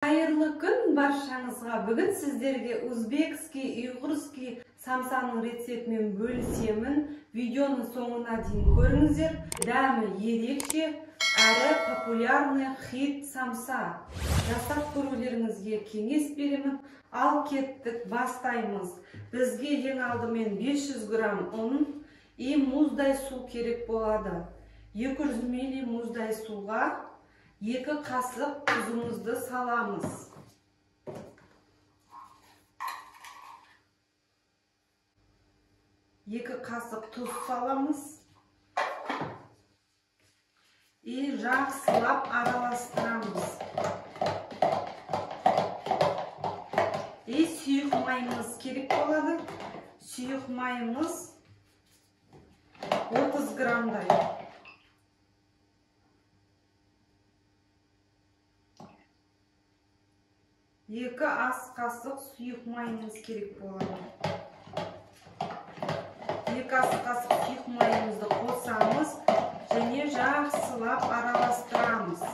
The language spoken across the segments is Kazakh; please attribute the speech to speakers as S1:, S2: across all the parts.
S1: Hayırlı gün barşаңызға. Бүгін сіздерге өзбекский, ұйғырский самсаның рецептімен бөлісемін. Видеоның соңына дейін көріңіздер. Дәмі ерекше әрі популярный хит самса. Жасап көрулеріңізге кеңес беремін. Ал кеттік, бастаймыз. Бізге ең алдымен 500 грамм ұн и мұздай су керек болады. 200 мл мұздай суға 2 қасық тұзымызды саламыз. Екі қасық тұз саламыз. И жақсылап араластырамыз. И сүйек майымыз керек болады. Сүйек майымыз 30 граммдай. Екі ас қасық сүйек майымыз керек болады. 2 ас қасық сүйек майымызды қосамыз және жақсылап араластырамыз.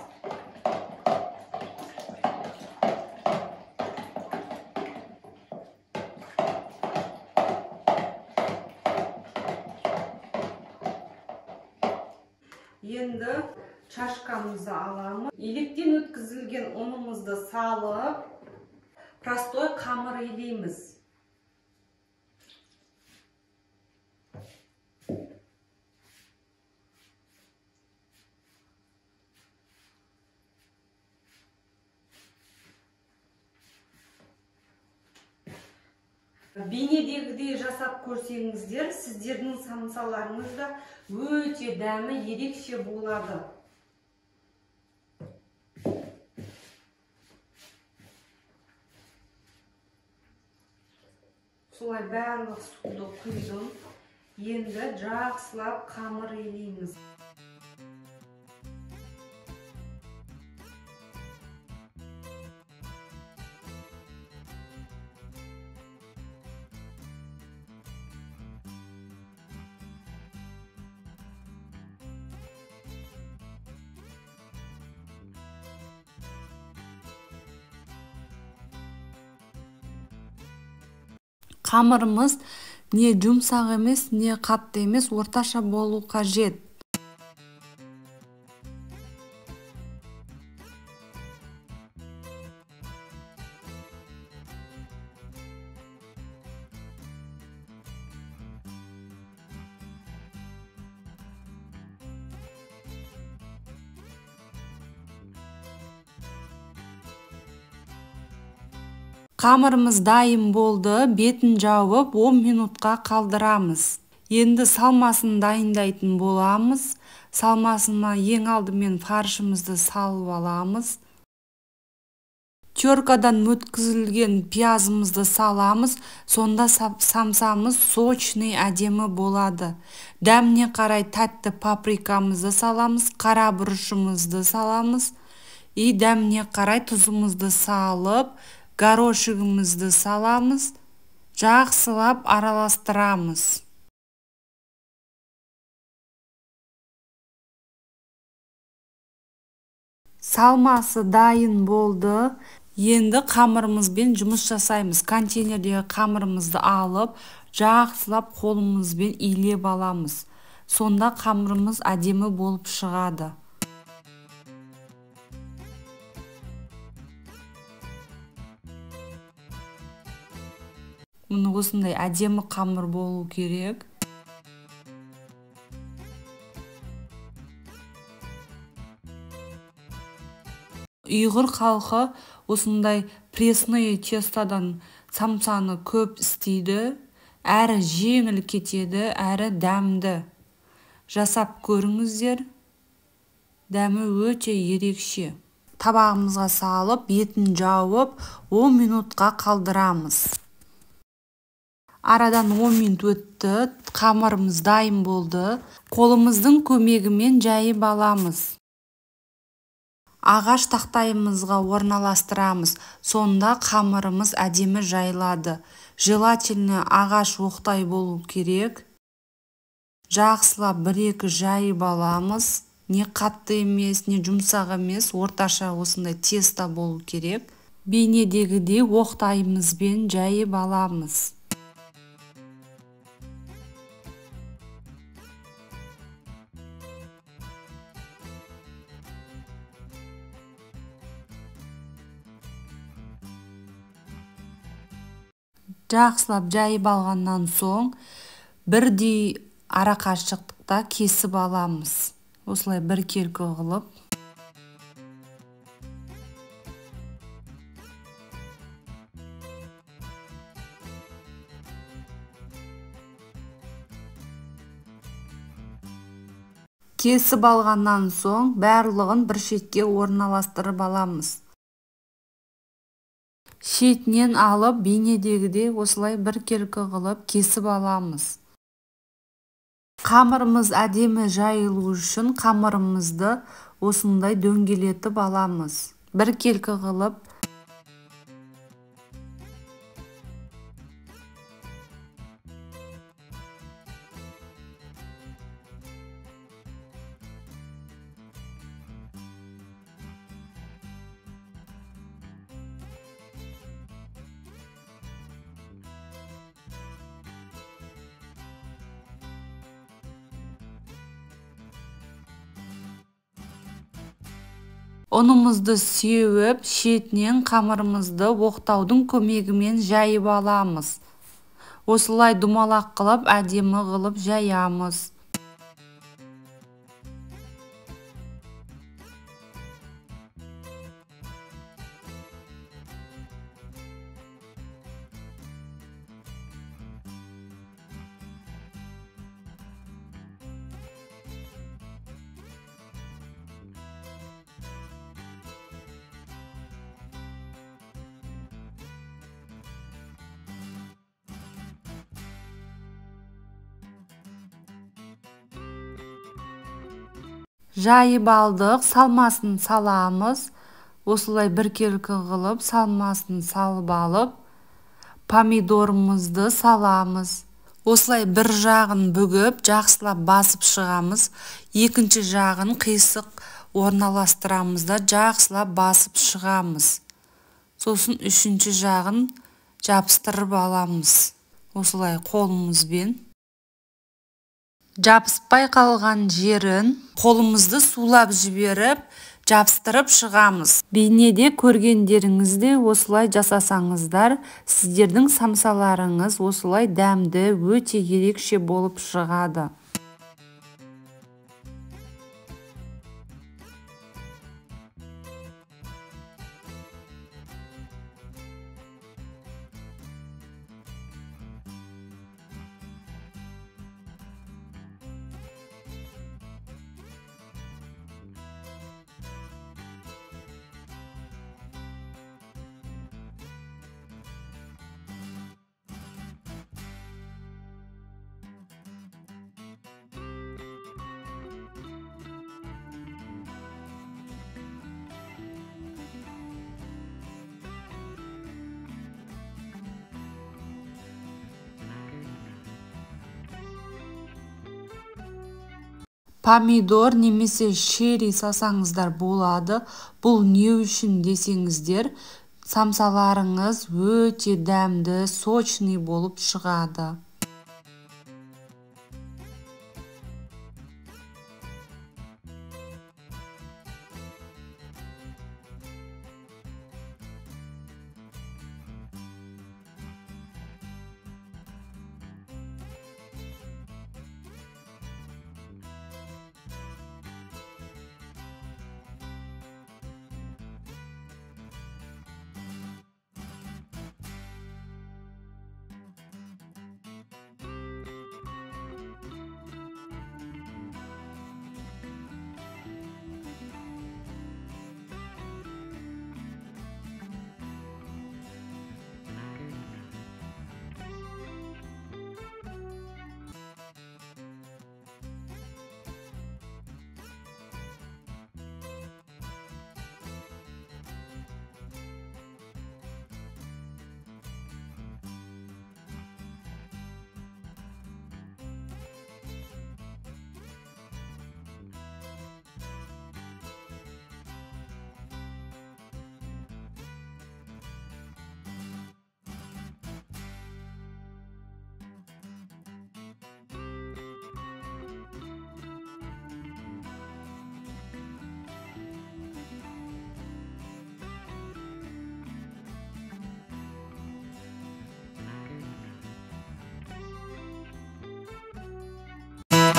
S1: Енді чашкамызды аламыз. Електен өткізілген ұнымызды салып, простой қамыр илейміз. Бейнедегідей жасап көрсеңіздер, сіздердің самсаларыңызда өте дәмі ерекше болады. Солай барлық суды құйдым. Енді жақсылап қамыр илейміз.
S2: Қамырымыз не жұмсақ емес, не қатты емес, орташа болу қажет. Қамырымыз дайын болды, бетін жауып 10 минутқа қалдырамыз. Енді салмасын дайындайтын боламыз. Салмасына ең алдымен фаршымызды салып аламыз. Теркадан өткізілген пиязымызды саламыз. Сонда самсамыз сочный, әдемі болады. Дәміне қарай тәтті паприкамызды саламыз, қара бұрышымызды саламыз. И дәміне қарай тұзымызды салып, горошығымызды саламыз, жақсылап араластырамыз. Салмасы дайын болды. Енді қамырымызбен жұмыс жасаймыз. Контейнердегі қамырымызды алып, жақсылап қолымызбен илеп аламыз. Сонда қамырымыз әдемі болып шығады. Мұны осындай әдемі қамыр болу керек. Ұйғыр халқы осындай пресный тестадан самсаны көп істейді. Әрі жеңіл кетеді, әрі дәмді. Жасап көріңіздер. Дәмі өте ерекше. Табағымызға салып, бетін жауып, 10 минутқа қалдырамыз. Арадан 10 минут өтті, қамырымыз дайын болды. Қолымыздың көмегімен жайып аламыз. Ағаш тақтайымызға орналастырамыз. Сонда қамырымыз әдемі жайылады. Желательно ағаш оқтай болу керек. Жақсылап 1-2 жайып аламыз. Не қатты емес, не жұмсақ емес, орташа осындай теста болу керек. Бейнедегідей оқтайымызбен жайып аламыз. Жақсылап жайып алғаннан соң бірдей ара қашықтықта кесіп аламыз. Осылай біркелкі қылып. Кесіп алғаннан соң барлығын бір шетке орналастырып аламыз. Шетінен алып бейнедегідей осылай біркелкі қылып кесіп аламыз. Қамырымыз әдемі жайылу үшін қамырымызды осындай дөңгелетіп аламыз. Біркелкі қылып. Ұнымызды сеуіп, шетінен қамырымызды оқтаудың көмегімен жайып аламыз. Осылай думалақ қылып, әдемі қылып жаямыз. Жайып алдық, салмасын саламыз. Осылай біркелкі қылып, салмасын салып алып, помидорымызды саламыз. Осылай бір жағын бүгіп, жақсылап басып шығамыз. Екінші жағын қисық орналастырамыз да жақсылап басып шығамыз. Сосын үшінші жағын жабыстырып аламыз. Осылай қолымызбен. Жабыспай қалған жерін қолымызды сулап жіберіп, жабыстырып шығамыз. Бейнеде көргендеріңізде осылай жасасаңыздар, сіздердің самсаларыңыз осылай дәмді, өте ерекше болып шығады. Помидор немесе шерри салсаңыздар болады. Бұл не үшін десеңіздер, самсаларыңыз өте дәмді, сочный болып шығады.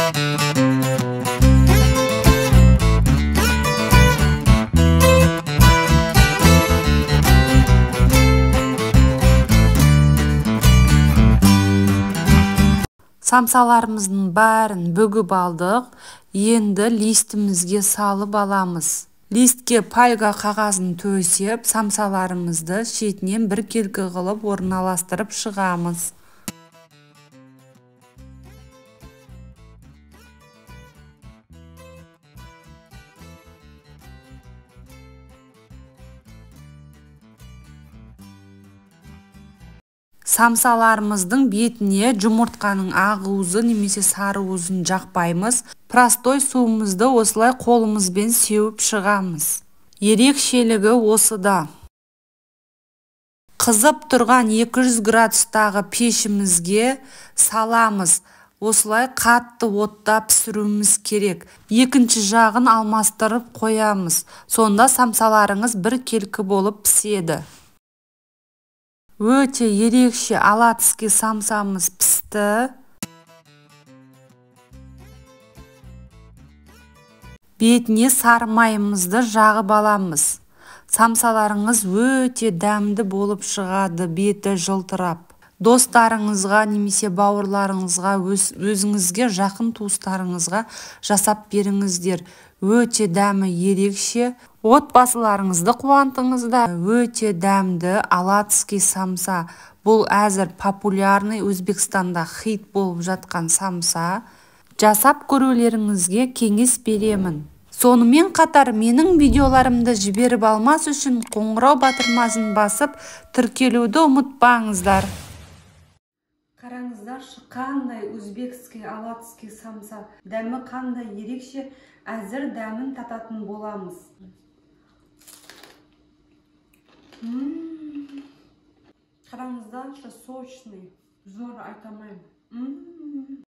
S2: Самсаларымыздың бәрін бөгіп алдық. Енді листімізге салып аламыз. Листке пальга қағазын төсеп, самсаларымызды шетінен біркелкі қылып орналастырып шығамыз. Самсаларымыздың бетіне жұмыртқаның ақ уызы немесе сары уызын жақпаймыз. Простой суымызды осылай қолымызбен сеуіп шығамыз. Ерекшелігі осыда. Қызып тұрған 200 градустағы пешімізге саламыз. Осылай қатты отта пісіруіміз керек. Екінші жағын алмастырып қоямыз. Сонда самсаларыңыз біркелкі болып піседі. Өте ерекше аладский самсамыз пісті. Бетіне сары майымызды жағып аламыз. Самсаларыңыз өте дәмді болып шығады, беті жылтырап. Достарыңызға немесе бауырларыңызға, өзіңізге жақын туыстарыңызға жасап беріңіздер. Өте дәмі ерекше. Отбасыларыңызды қуантыңыздар. Өте дәмді аладский самса. Бұл әзір популярный Өзбекстанда хит болып жатқан самса. Жасап көрулеріңізге кеңес беремін. Сонымен қатар менің видеоларымды жіберіп алмас үшін қоңырау батырмасын басып, тіркелуді ұмытпаңыздар.
S1: Қараңыздаршы, қандай өзбекский аладский самса. Дәмі қандай ерекше, әзір дәмін тататын боламыз. Қараңыздаршы, сочный, зор айтамайым.